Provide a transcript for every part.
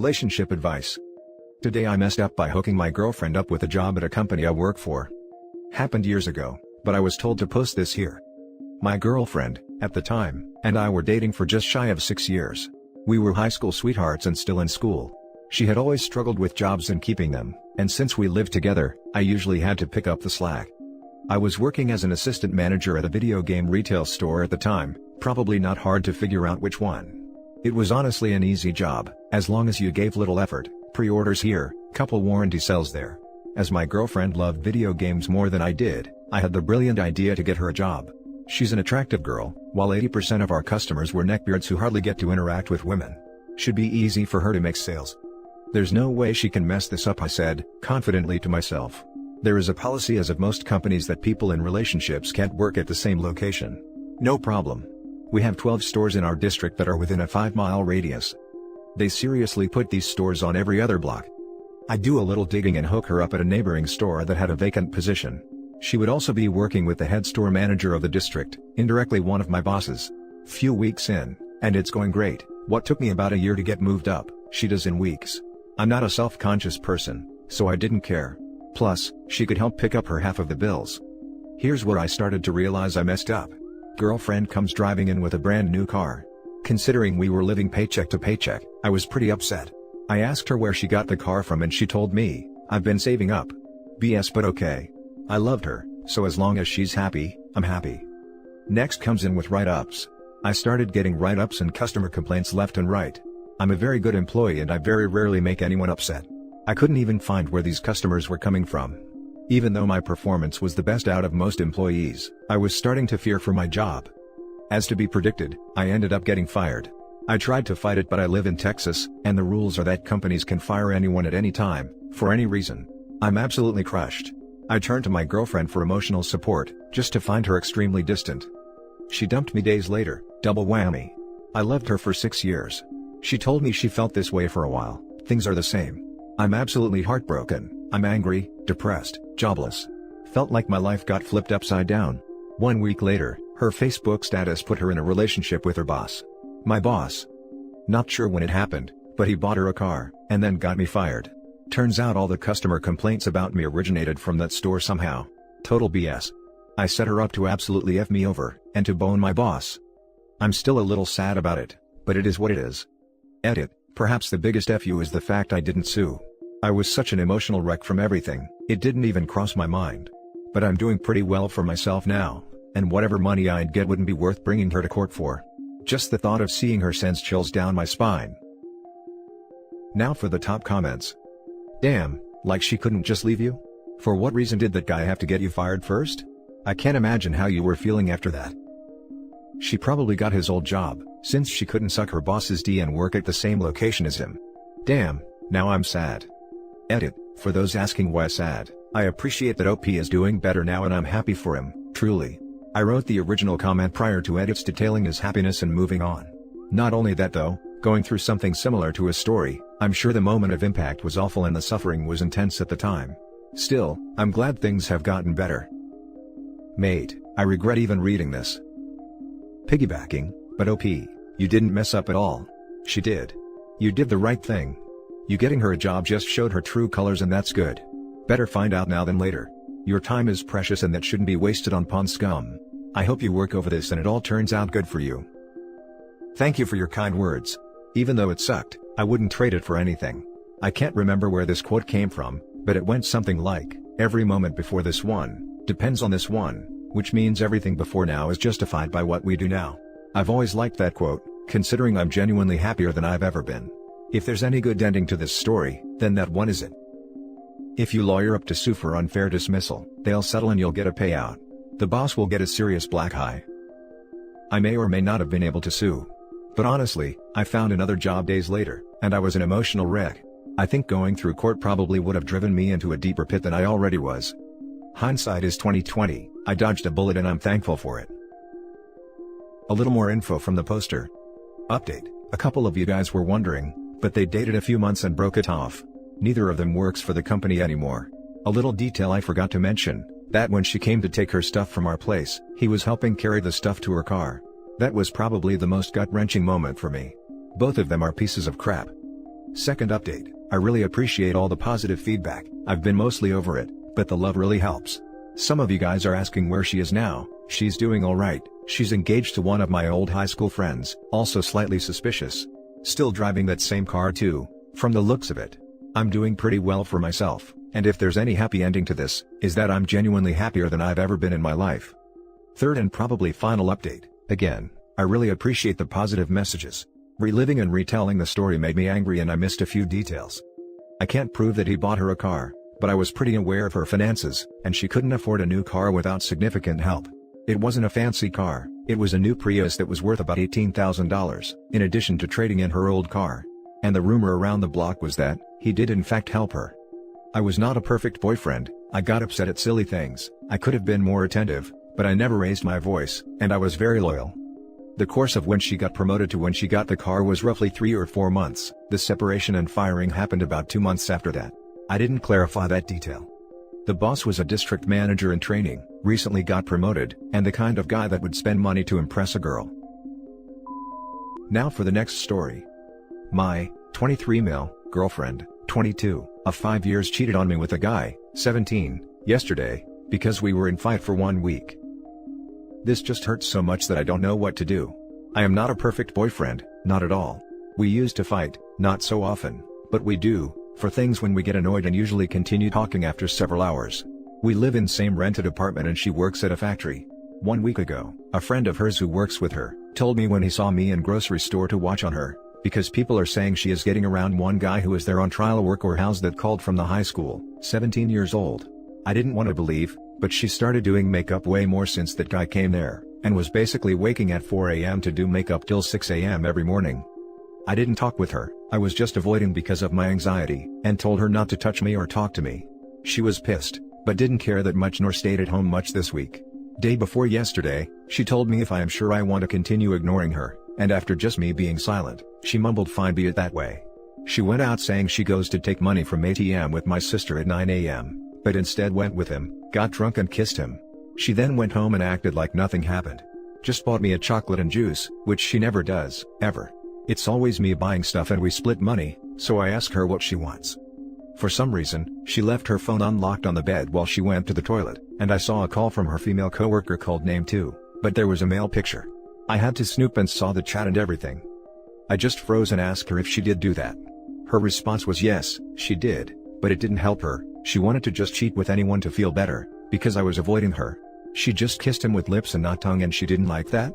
Relationship advice. Today I messed up by hooking my girlfriend up with a job at a company I work for. Happened years ago, but I was told to post this here. My girlfriend, at the time, and I were dating for just shy of 6 years. We were high school sweethearts and still in school. She had always struggled with jobs and keeping them, and since we lived together, I usually had to pick up the slack. I was working as an assistant manager at a video game retail store at the time, probably not hard to figure out which one. It was honestly an easy job, as long as you gave little effort. Pre-orders here, couple warranty sells there. As my girlfriend loved video games more than I did, I had the brilliant idea to get her a job. She's an attractive girl, while 80% of our customers were neckbeards who hardly get to interact with women. Should be easy for her to make sales. There's no way she can mess this up, I said, confidently to myself. There is a policy as of most companies that people in relationships can't work at the same location. No problem. We have 12 stores in our district that are within a 5-mile radius. They seriously put these stores on every other block. I do a little digging and hook her up at a neighboring store that had a vacant position. She would also be working with the head store manager of the district, indirectly one of my bosses. Few weeks in, and it's going great. What took me about a year to get moved up, she does in weeks. I'm not a self-conscious person, so I didn't care. Plus, she could help pick up her half of the bills. Here's where I started to realize I messed up. Girlfriend comes driving in with a brand new car. Considering we were living paycheck to paycheck, I was pretty upset. I asked her where she got the car from and she told me, "I've been saving up." BS, but okay. I loved her, so as long as she's happy, I'm happy. Next comes in with write-ups. I started getting write-ups and customer complaints left and right. I'm a very good employee and I very rarely make anyone upset. I couldn't even find where these customers were coming from. Even though my performance was the best out of most employees, I was starting to fear for my job. As to be predicted, I ended up getting fired. I tried to fight it, but I live in Texas, and the rules are that companies can fire anyone at any time, for any reason. I'm absolutely crushed. I turned to my girlfriend for emotional support, just to find her extremely distant. She dumped me days later, double whammy. I loved her for 6 years. She told me she felt this way for a while. Things are the same. I'm absolutely heartbroken. I'm angry, depressed, jobless. Felt like my life got flipped upside down. 1 week later, her Facebook status put her in a relationship with her boss. My boss. Not sure when it happened, but he bought her a car, and then got me fired. Turns out all the customer complaints about me originated from that store somehow. Total BS. I set her up to absolutely F me over, and to bone my boss. I'm still a little sad about it, but it is what it is. Edit. Perhaps the biggest FU is the fact I didn't sue. I was such an emotional wreck from everything, it didn't even cross my mind. But I'm doing pretty well for myself now, and whatever money I'd get wouldn't be worth bringing her to court for. Just the thought of seeing her sends chills down my spine. Now for the top comments. Damn, like she couldn't just leave you? For what reason did that guy have to get you fired first? I can't imagine how you were feeling after that. She probably got his old job, since she couldn't suck her boss's D and work at the same location as him. Damn, now I'm sad. Edit. For those asking why sad, I appreciate that OP is doing better now and I'm happy for him, truly. I wrote the original comment prior to edits detailing his happiness and moving on. Not only that though, going through something similar to his story, I'm sure the moment of impact was awful and the suffering was intense at the time. Still, I'm glad things have gotten better. Mate, I regret even reading this. Piggybacking, but OP, you didn't mess up at all. She did. You did the right thing. You getting her a job just showed her true colors and that's good. Better find out now than later. Your time is precious and that shouldn't be wasted on pawn scum. I hope you work over this and it all turns out good for you. Thank you for your kind words. Even though it sucked, I wouldn't trade it for anything. I can't remember where this quote came from, but it went something like, every moment before this one, depends on this one, which means everything before now is justified by what we do now. I've always liked that quote, considering I'm genuinely happier than I've ever been. If there's any good ending to this story, then that one is it. If you lawyer up to sue for unfair dismissal, they'll settle and you'll get a payout. The boss will get a serious black eye. I may or may not have been able to sue. But honestly, I found another job days later, and I was an emotional wreck. I think going through court probably would have driven me into a deeper pit than I already was. Hindsight is 20/20, I dodged a bullet and I'm thankful for it. A little more info from the poster. Update, a couple of you guys were wondering, but they dated a few months and broke it off. Neither of them works for the company anymore. A little detail I forgot to mention, that when she came to take her stuff from our place, he was helping carry the stuff to her car. That was probably the most gut-wrenching moment for me. Both of them are pieces of crap. Second update, I really appreciate all the positive feedback. I've been mostly over it, but the love really helps. Some of you guys are asking where she is now. She's doing alright. She's engaged to one of my old high school friends, also slightly suspicious. Still driving that same car too, from the looks of it. I'm doing pretty well for myself, and if there's any happy ending to this, is that I'm genuinely happier than I've ever been in my life. Third and probably final update, again, I really appreciate the positive messages. Reliving and retelling the story made me angry and I missed a few details. I can't prove that he bought her a car, but I was pretty aware of her finances, and she couldn't afford a new car without significant help. It wasn't a fancy car, it was a new Prius that was worth about $18,000, in addition to trading in her old car. And the rumor around the block was that he did in fact help her. I was not a perfect boyfriend, I got upset at silly things, I could have been more attentive, but I never raised my voice, and I was very loyal. The course of when she got promoted to when she got the car was roughly 3 or 4 months, the separation and firing happened about 2 months after that. I didn't clarify that detail. The boss was a district manager in training, recently got promoted, and the kind of guy that would spend money to impress a girl. Now for the next story. My 23 male girlfriend, 22, of 5 years cheated on me with a guy, 17, yesterday, because we were in fight for 1 week. This just hurts so much that I don't know what to do. I am not a perfect boyfriend, not at all. We used to fight, not so often, but we do, for things when we get annoyed and usually continue talking after several hours. We live in same rented apartment and she works at a factory. 1 week ago, a friend of hers who works with her, told me when he saw me in grocery store to watch on her, because people are saying she is getting around one guy who is there on trial work or house that called from the high school, 17 years old. I didn't want to believe, but she started doing makeup way more since that guy came there, and was basically waking at 4 a.m. to do makeup till 6 a.m. every morning. I didn't talk with her, I was just avoiding because of my anxiety, and told her not to touch me or talk to me. She was pissed, but didn't care that much nor stayed at home much this week. Day before yesterday, she told me if I am sure I want to continue ignoring her, and after just me being silent, she mumbled fine be it that way. She went out saying she goes to take money from ATM with my sister at 9 a.m., but instead went with him, got drunk and kissed him. She then went home and acted like nothing happened. Just bought me a chocolate and juice, which she never does, ever. It's always me buying stuff and we split money, so I ask her what she wants. For some reason, she left her phone unlocked on the bed while she went to the toilet, and I saw a call from her female coworker called name too, but there was a male picture. I had to snoop and saw the chat and everything. I just froze and asked her if she did do that. Her response was yes, she did, but it didn't help her. She wanted to just cheat with anyone to feel better, because I was avoiding her. She just kissed him with lips and not tongue and she didn't like that?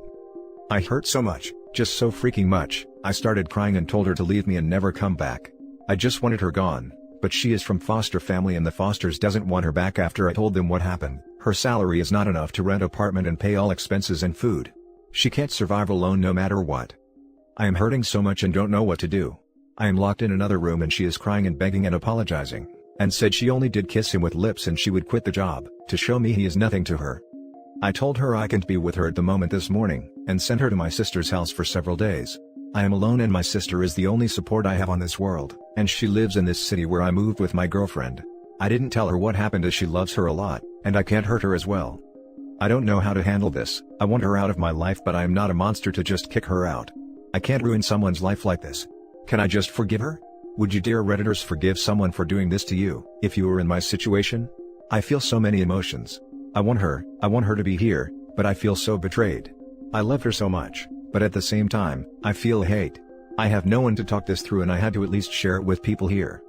I hurt so much, just so freaking much, I started crying and told her to leave me and never come back. I just wanted her gone, but she is from foster family and the fosters doesn't want her back after I told them what happened. Her salary is not enough to rent apartment and pay all expenses and food. She can't survive alone no matter what. I am hurting so much and don't know what to do. I am locked in another room and she is crying and begging and apologizing, and said she only did kiss him with lips and she would quit the job, to show me he is nothing to her. I told her I can't be with her at the moment this morning, and sent her to my sister's house for several days. I am alone and my sister is the only support I have on this world, and she lives in this city where I moved with my girlfriend. I didn't tell her what happened as she loves her a lot, and I can't hurt her as well. I don't know how to handle this. I want her out of my life but I am not a monster to just kick her out. I can't ruin someone's life like this. Can I just forgive her? Would you dear Redditors forgive someone for doing this to you, if you were in my situation? I feel so many emotions. I want her to be here, but I feel so betrayed. I love her so much, but at the same time, I feel hate. I have no one to talk this through and I had to at least share it with people here.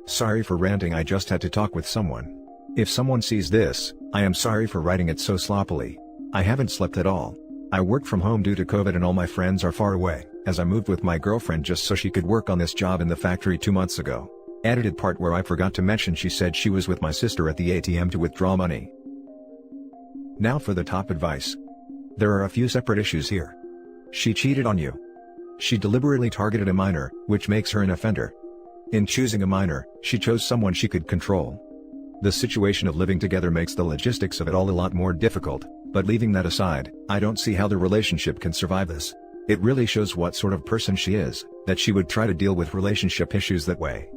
Sorry for ranting, I just had to talk with someone. If someone sees this, I am sorry for writing it so sloppily. I haven't slept at all. I work from home due to COVID and all my friends are far away, as I moved with my girlfriend just so she could work on this job in the factory 2 months ago. Edited part where I forgot to mention she said she was with my sister at the ATM to withdraw money. Now for the top advice. There are a few separate issues here. She cheated on you. She deliberately targeted a minor, which makes her an offender. In choosing a minor, she chose someone she could control. The situation of living together makes the logistics of it all a lot more difficult, but leaving that aside, I don't see how the relationship can survive this. It really shows what sort of person she is, that she would try to deal with relationship issues that way.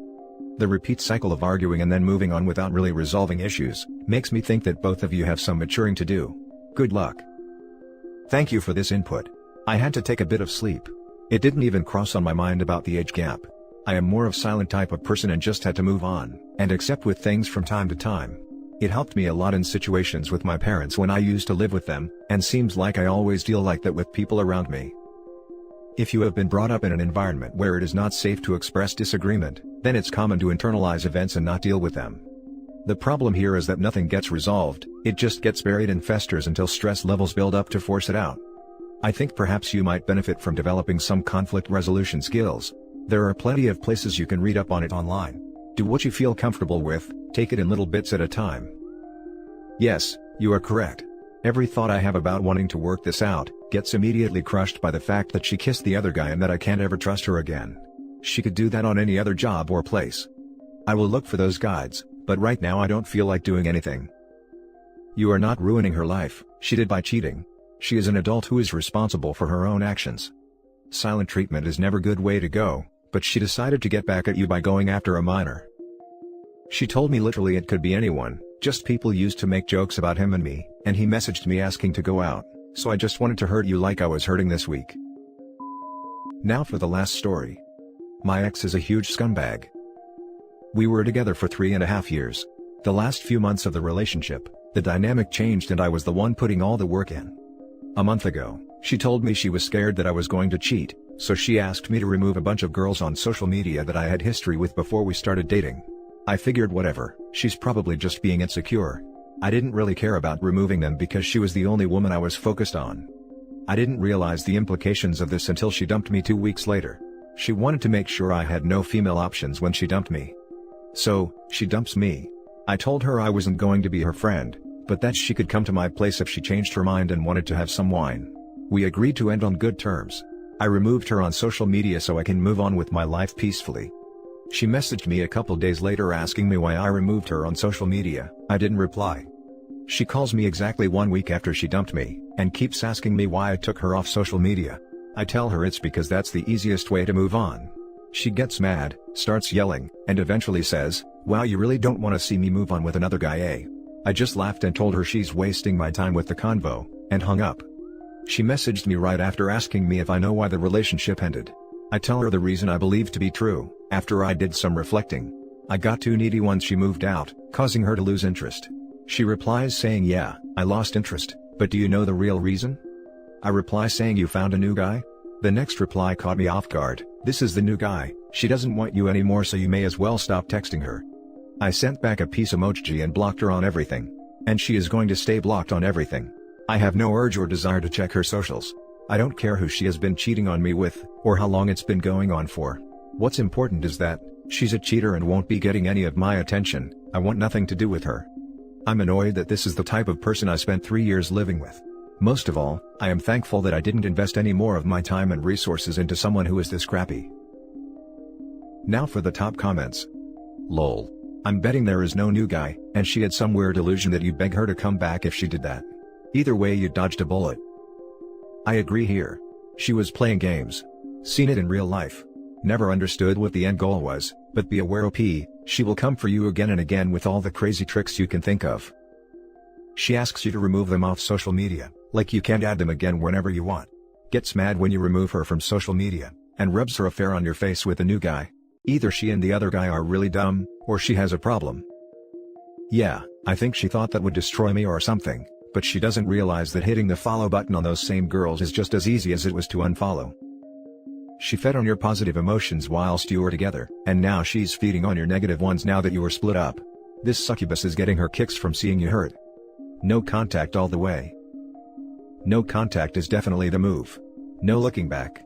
The repeat cycle of arguing and then moving on without really resolving issues, makes me think that both of you have some maturing to do. Good luck. Thank you for this input. I had to take a bit of sleep. It didn't even cross on my mind about the age gap. I am more of silent type of person and just had to move on, and accept with things from time to time. It helped me a lot in situations with my parents when I used to live with them, and seems like I always deal like that with people around me. If you have been brought up in an environment where it is not safe to express disagreement, then it's common to internalize events and not deal with them. The problem here is that nothing gets resolved, it just gets buried and festers until stress levels build up to force it out. I think perhaps you might benefit from developing some conflict resolution skills. There are plenty of places you can read up on it online. Do what you feel comfortable with, take it in little bits at a time. Yes, you are correct. Every thought I have about wanting to work this out gets immediately crushed by the fact that she kissed the other guy and that I can't ever trust her again. She could do that on any other job or place. I will look for those guides, but right now I don't feel like doing anything. You are not ruining her life, she did by cheating. She is an adult who is responsible for her own actions. Silent treatment is never a good way to go, but she decided to get back at you by going after a minor. She told me literally it could be anyone, just people used to make jokes about him and me, and he messaged me asking to go out, so I just wanted to hurt you like I was hurting this week. Now for the last story. My ex is a huge scumbag. We were together for 3.5 years. The last few months of the relationship, the dynamic changed and I was the one putting all the work in. A month ago, she told me she was scared that I was going to cheat, so she asked me to remove a bunch of girls on social media that I had history with before we started dating. I figured whatever, she's probably just being insecure. I didn't really care about removing them because she was the only woman I was focused on. I didn't realize the implications of this until she dumped me 2 weeks later. She wanted to make sure I had no female options when she dumped me. So, she dumps me. I told her I wasn't going to be her friend, but that she could come to my place if she changed her mind and wanted to have some wine. We agreed to end on good terms. I removed her on social media so I can move on with my life peacefully. She messaged me a couple days later asking me why I removed her on social media. I didn't reply. She calls me exactly 1 week after she dumped me, and keeps asking me why I took her off social media. I tell her it's because that's the easiest way to move on. She gets mad, starts yelling, and eventually says, "Wow, you really don't want to see me move on with another guy, eh?" I just laughed and told her she's wasting my time with the convo, and hung up. She messaged me right after asking me if I know why the relationship ended. I tell her the reason I believe to be true. After I did some reflecting, I got too needy once she moved out, causing her to lose interest. She replies saying, "Yeah, I lost interest, but do you know the real reason?" I reply saying, "You found a new guy?" The next reply caught me off guard. "This is the new guy, she doesn't want you anymore, so you may as well stop texting her." I sent back a peace emoji and blocked her on everything. And she is going to stay blocked on everything. I have no urge or desire to check her socials. I don't care who she has been cheating on me with, or how long it's been going on for. What's important is that, she's a cheater and won't be getting any of my attention. I want nothing to do with her. I'm annoyed that this is the type of person I spent 3 years living with. Most of all, I am thankful that I didn't invest any more of my time and resources into someone who is this crappy. Now for the top comments. Lol. I'm betting there is no new guy, and she had some weird illusion that you'd beg her to come back if she did that. Either way, you dodged a bullet. I agree here. She was playing games. Seen it in real life. Never understood what the end goal was, but be aware OP, she will come for you again and again with all the crazy tricks you can think of. She asks you to remove them off social media, like you can't add them again whenever you want. Gets mad when you remove her from social media, and rubs her affair on your face with a new guy. Either she and the other guy are really dumb, or she has a problem. Yeah, I think she thought that would destroy me or something, but she doesn't realize that hitting the follow button on those same girls is just as easy as it was to unfollow. She fed on your positive emotions whilst you were together, and now she's feeding on your negative ones now that you are split up. This succubus is getting her kicks from seeing you hurt. No contact all the way. No contact is definitely the move. No looking back.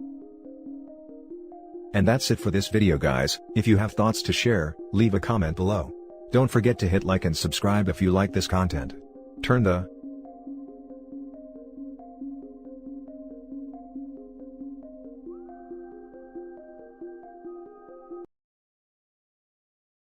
And that's it for this video, guys. If you have thoughts to share, leave a comment below. Don't forget to hit like and subscribe if you like this content. Turn the